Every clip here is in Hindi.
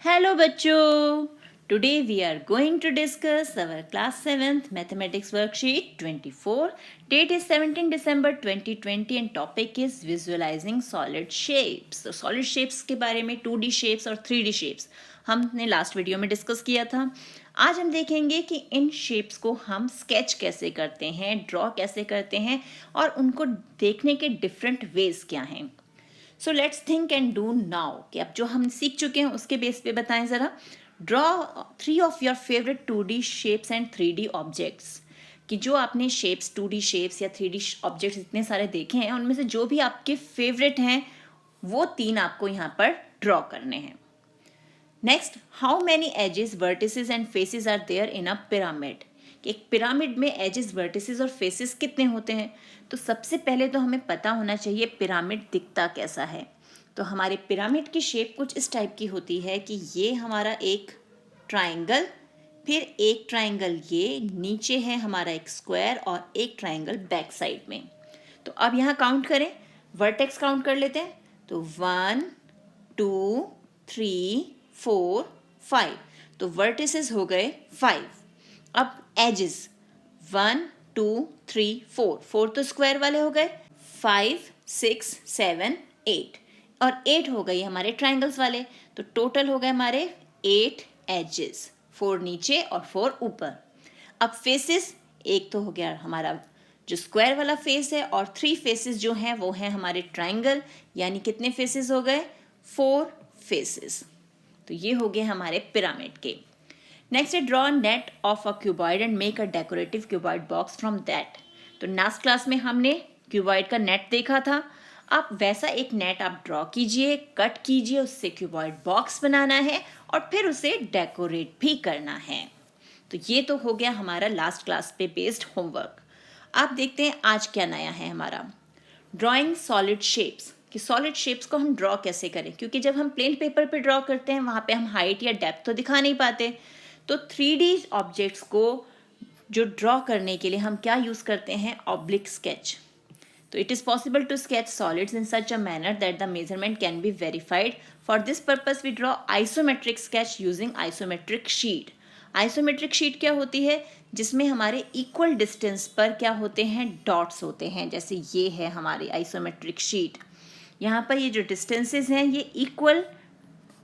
Hello बच्चों, today we are going to discuss our class 7th mathematics worksheet 24. Date is 17 December 2020 and topic is visualizing solid shapes. तो solid shapes के बारे में 2D shapes और 3D shapes हमने लास्ट वीडियो में डिस्कस किया था. आज हम देखेंगे कि इन शेप्स को हम स्केच कैसे करते हैं, ड्रॉ कैसे करते हैं और उनको देखने के डिफरेंट वेज क्या हैं. So let's think and do now कि अब जो हम सीख चुके हैं उसके बेस पे बताएं ज़रा. Draw 3 of your favourite 2D shapes and 3D objects. कि जो आपने शेप्स 2D शेप्स या 3D ऑब्जेक्ट्स इतने सारे देखे हैं उनमें से जो भी आपके फेवरेट हैं वो 3 आपको यहाँ पर ड्रॉ करने हैं. Next, how many edges vertices and faces are there in a pyramid. कि एक पिरामिड में एजेस वर्टिसेस और फेसेस कितने होते हैं. तो सबसे पहले तो हमें पता होना चाहिए पिरामिड दिखता कैसा है. तो हमारे पिरामिड की शेप कुछ इस टाइप की होती है कि ये हमारा एक ट्राइंगल, फिर एक ट्राइंगल ये नीचे है हमारा एक स्क्वायर और एक ट्राइंगल बैक साइड में. तो अब यहाँ काउंट करें, वर्टेक्स काउंट कर लेते हैं. तो 1 2 3 4 5. तो वर्टिसेस हो गए 5. अब एजेस 1 2 3 4. 4 तो स्क्वायर वाले हो गए. 5 6 7 8 और 8 हो गई हमारे ट्राइंगल्स वाले. तो टोटल हो गए हमारे 8 एजेस, 4 नीचे और 4 ऊपर. अब फेसेस, एक तो हो गया हमारा जो स्क्वायर वाला फेस है और 3 फेसेस जो हैं वो हैं हमारे ट्राइंगल. यानी कितने फेसेस हो गए? 4 फेसेस. तो ये हो गए हमारे पिरामिड के. नेक्स्ट है draw net of a cuboid and make a decorative cuboid box from that. तो लास्ट क्लास में हमने क्यूबॉइड का नेट देखा था. अब वैसा एक नेट आप ड्रॉ कीजिए, कट कीजिए, उससे क्यूबॉइड बॉक्स बनाना है और फिर उसे डेकोरेट भी करना है. तो ये तो हो गया हमारा लास्ट क्लास पे बेस्ड होमवर्क. आप देखते हैं आज क्या नया है हमारा. Drawing solid shapes. कि सॉलिड शेप्स को हम ड्रॉ कैसे करें, क्योंकि जब हम प्लेन पेपर पे ड्रॉ करते हैं वहाँ पे हम हाइट या डेप्थ तो दिखा नहीं पाते. तो 3D ऑब्जेक्ट्स को जो ड्रॉ करने के लिए हम क्या यूज़ करते हैं? Oblique sketch. तो it is possible to sketch solids in such a manner that the measurement can be verified. For this purpose we draw isometric sketch using isometric sheet. Isometric sheet क्या होती है? जिसमें हमारे इक्वल डिस्टेंस पर क्या होते हैं? डॉट्स होते हैं. जैसे ये है हमारी आइसोमेट्रिक शीट. यहाँ पर ये जो डिस्टेंसेस हैं ये इक्वल,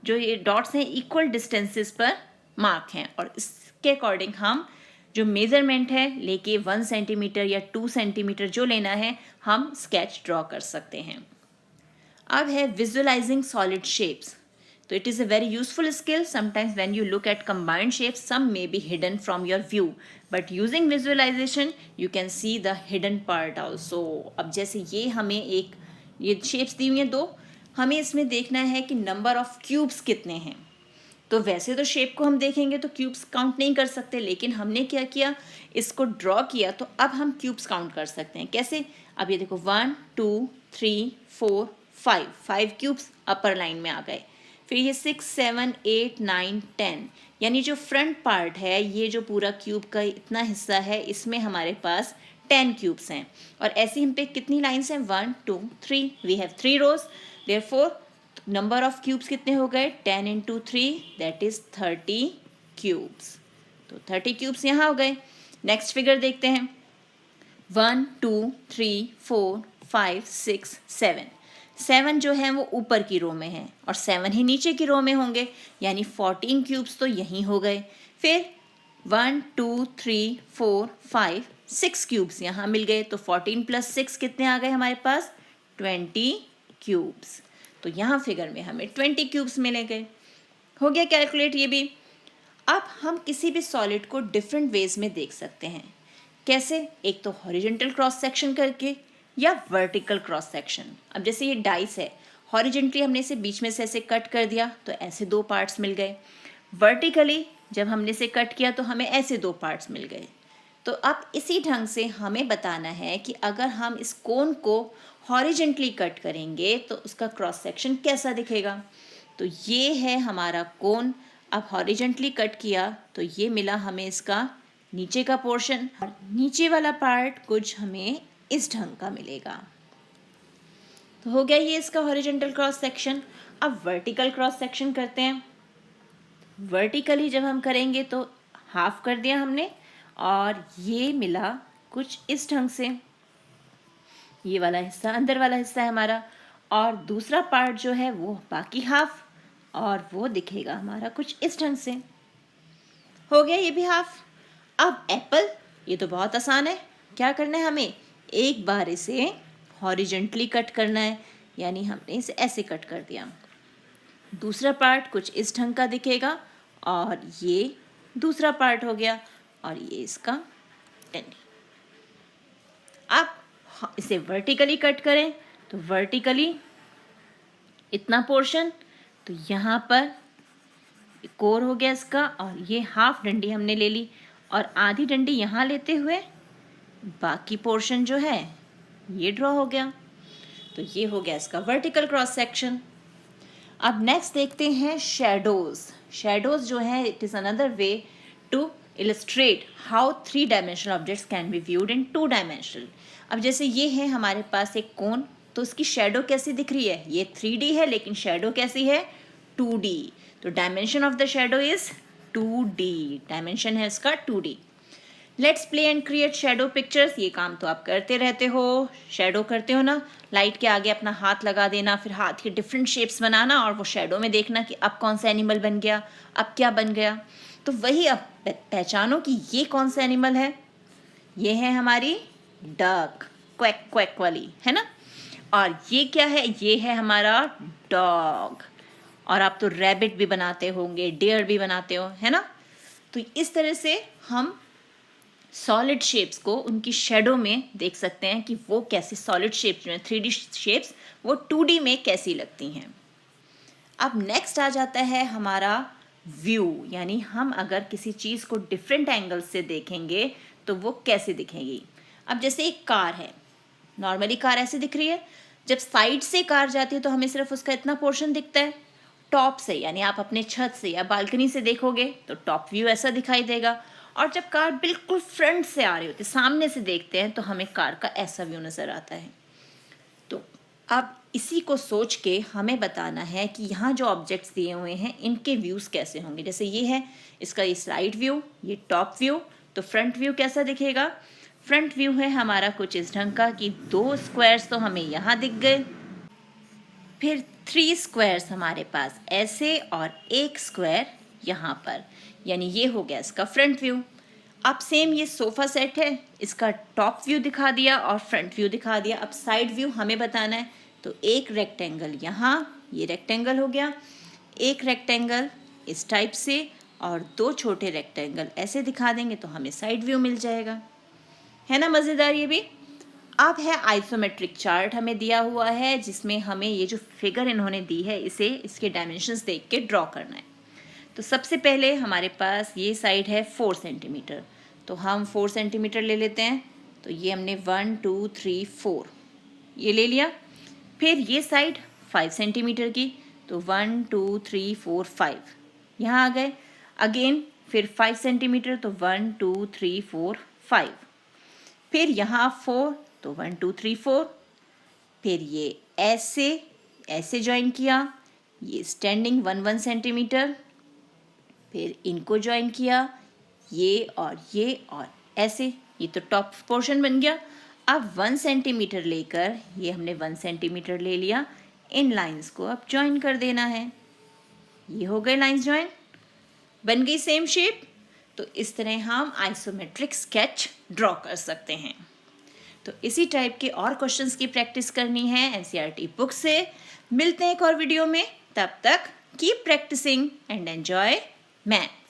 जो ये डॉट्स हैं इक्वल डिस्टेंसेस पर मार्क हैं और इसके अकॉर्डिंग हम जो मेजरमेंट है लेके 1 सेंटीमीटर या 2 सेंटीमीटर जो लेना है हम स्केच ड्रॉ कर सकते हैं. अब है विजुअलाइजिंग सॉलिड शेप्स. तो it is a very useful skill. Sometimes when you look at combined shapes some may be hidden from your view, but using visualization you can see the hidden part also. अब जैसे ये हमें एक ये शेप्स दी हुई हैं 2, हमें इसमें देखना है कि नंबर ऑफ क्यूब्स कितने हैं. तो वैसे तो शेप को हम देखेंगे तो क्यूब्स काउंट नहीं कर सकते, लेकिन हमने क्या किया, इसको ड्रॉ किया तो अब हम क्यूब्स काउंट कर सकते हैं. कैसे? अब ये देखो 1 2 3 4 5. 5 क्यूब्स अपर लाइन में आ गए. फिर ये 6 7 8 9 10. यानी जो फ्रंट पार्ट है, ये जो पूरा क्यूब का इतना हिस्सा है, इसमें हमारे पास 10 क्यूब्स हैं. और ऐसे हम पे कितनी लाइन्स हैं? 1 2 3. We have 3 rows. Therefore number of cubes कितने हो गए? 10 into 3 दैट इज 30 क्यूब्स. तो 30 क्यूब्स यहाँ हो गए. नेक्स्ट फिगर देखते हैं. 1 2 3 4 5 6 7. 7 जो है वो ऊपर की रो में है और 7 ही नीचे की रो में होंगे. यानी 14 क्यूब्स तो यहीं हो गए. फिर 1 2 3 4 5 6 क्यूब्स यहाँ मिल गए. तो 14 + 6 कितने आ गए हमारे पास? 20 क्यूब्स. तो यहाँ फिगर में हमें 20 क्यूब्स मिले गए. हो गया कैलकुलेट ये भी. अब हम किसी भी सॉलिड को डिफरेंट वेज में देख सकते हैं. कैसे? एक तो हॉरिजेंटल क्रॉस सेक्शन करके या वर्टिकल क्रॉस सेक्शन. अब जैसे ये डाइस है, हॉरिजेंटली हमने इसे बीच में से ऐसे कट कर दिया तो ऐसे 2 पार्ट्स मिल गए. वर्टिकली जब हमने इसे कट किया तो हमें ऐसे 2 पार्ट्स मिल गए. तो अब इसी ढंग से हमें बताना है कि अगर हम इस कोन को हॉरिजेंटली कट करेंगे तो उसका क्रॉस सेक्शन कैसा दिखेगा. तो ये है हमारा कोन. अब हॉरिजेंटली कट किया तो ये मिला हमें इसका नीचे का पोर्शन. नीचे वाला पार्ट कुछ हमें इस ढंग का मिलेगा. तो हो गया ये इसका हॉरिजेंटल क्रॉस सेक्शन. अब वर्टिकल क्रॉस सेक्शन करते हैं. वर्टिकली जब हम करेंगे तो हाफ कर दिया हमने, और ये मिला कुछ इस ढंग से, ये वाला हिस्सा अंदर वाला हिस्सा है हमारा, और दूसरा पार्ट जो है वो बाकी हाफ, और वो दिखेगा हमारा कुछ इस ढंग से। हो गया ये भी हाफ। अब एप्पल, ये तो बहुत आसान है। क्या करना है हमें, एक बार इसे हॉरिजेंटली कट करना है, यानी हमने इसे ऐसे कट कर दिया। दूसरा पार्ट कुछ इस ढंग का दिखेगा, और ये दूसरा पार्ट हो गया, और ये इसका एंड। अब इसे वर्टिकली कट करें तो वर्टिकली इतना पोर्शन, तो यहाँ पर कोर हो गया इसका, और ये हाफ डंडी हमने ले ली, और आधी डंडी यहाँ लेते हुए बाकी पोर्शन जो है ये ड्रॉ हो गया। तो ये हो गया इसका वर्टिकल क्रॉस सेक्शन। अब नेक्स्ट देखते हैं शेडोज। शेडोज जो है it is another way to illustrate how 3 dimensional objects can be viewed in 2 dimensional. अब जैसे ये है हमारे पास एक कोन, तो उसकी शेडो कैसी दिख रही है, ये 3D है लेकिन शेडो कैसी है 2D। तो dimension of the shadow is 2D, dimension है इसका 2D। Let's play and create shadow pictures. ये काम तो आप करते रहते हो, शेडो करते हो ना, लाइट के आगे अपना हाथ लगा देना, फिर हाथ के डिफरेंट शेप्स बनाना, और वो शेडो में देखना कि अब कौन सा एनिमल बन गया, अब क्या बन गया। तो वही अब पहचानो कि ये कौन सा एनिमल है, ये है हमारी डक, क्वैक क्वैक वाली, है ना। और ये क्या है, ये है हमारा डॉग। और आप तो रैबिट भी बनाते होंगे, डियर भी बनाते हो, है ना। तो इस तरह से हम सॉलिड शेप्स को उनकी शेडो में देख सकते हैं कि वो कैसे सॉलिड शेप्स में 3D शेप्स वो 2D में कैसी लगती हैं। अब नेक्स्ट आ जाता है हमारा व्यू, यानी हम अगर किसी चीज़ को डिफरेंट एंगल से देखेंगे तो वो कैसे दिखेगी। अब जैसे एक कार है, नॉर्मली कार ऐसे दिख रही है, जब साइड से कार जाती है तो हमें सिर्फ उसका इतना पोर्शन दिखता है। टॉप से, यानी आप अपने छत से या बालकनी से देखोगे तो टॉप व्यू ऐसा दिखाई देगा, और जब कार बिल्कुल फ्रंट से आ रही होती है, सामने से देखते हैं, तो हमें कार का ऐसा व्यू नज़र आता है। तो अब इसी को सोच के हमें बताना है कि यहाँ जो ऑब्जेक्ट्स दिए हुए हैं इनके व्यूज़ कैसे होंगे। जैसे ये है, इसका ये साइड व्यू, ये टॉप व्यू, तो फ्रंट व्यू कैसा दिखेगा। फ्रंट व्यू है हमारा कुछ इस ढंग का कि 2 स्क्वायर्स तो हमें यहाँ दिख गए, फिर 3 स्क्वायर्स हमारे पास ऐसे, और 1 स्क्वायर यहाँ पर, यानी ये हो गया इसका फ्रंट व्यू। अब सेम ये सोफ़ा सेट है, इसका टॉप व्यू दिखा दिया और फ्रंट व्यू दिखा दिया। अब साइड व्यू हमें बताना है, तो एक रेक्टेंगल यहाँ, ये रेक्टेंगल हो गया, एक रेक्टेंगल इस टाइप से, और 2 छोटे रेक्टेंगल ऐसे दिखा देंगे तो हमें साइड व्यू मिल जाएगा, है ना। मज़ेदार ये भी। अब है आइसोमेट्रिक चार्ट हमें दिया हुआ है, जिसमें हमें ये जो फिगर इन्होंने दी है इसे इसके डायमेंशंस देख के ड्रॉ करना है। तो सबसे पहले हमारे पास ये साइड है 4 सेंटीमीटर, तो हम 4 सेंटीमीटर ले लेते हैं। तो ये हमने 1 2 3 4 ये ले लिया। फिर ये साइड 5 सेंटीमीटर की, तो 1 2 3 4 5 यहाँ आ गए। अगेन फिर 5 सेंटीमीटर, तो 1 2 3 4 5। फिर यहाँ 4, तो 1 2 3 4। फिर ये ऐसे ऐसे ज्वाइन किया, ये स्टैंडिंग 1 1 सेंटीमीटर। फिर इनको ज्वाइन किया, ये और ऐसे, ये तो टॉप पोर्शन बन गया। अब 1 सेंटीमीटर लेकर, ये हमने 1 सेंटीमीटर ले लिया, इन लाइंस को अब ज्वाइन कर देना है। ये हो गए लाइंस ज्वाइन, बन गई सेम शेप। तो इस तरह हम आइसोमेट्रिक स्केच ड्रॉ कर सकते हैं। तो इसी टाइप के और क्वेश्चंस की प्रैक्टिस करनी है एनसीईआरटी बुक से। मिलते हैं एक और वीडियो में, तब तक keep practicing and enjoy math.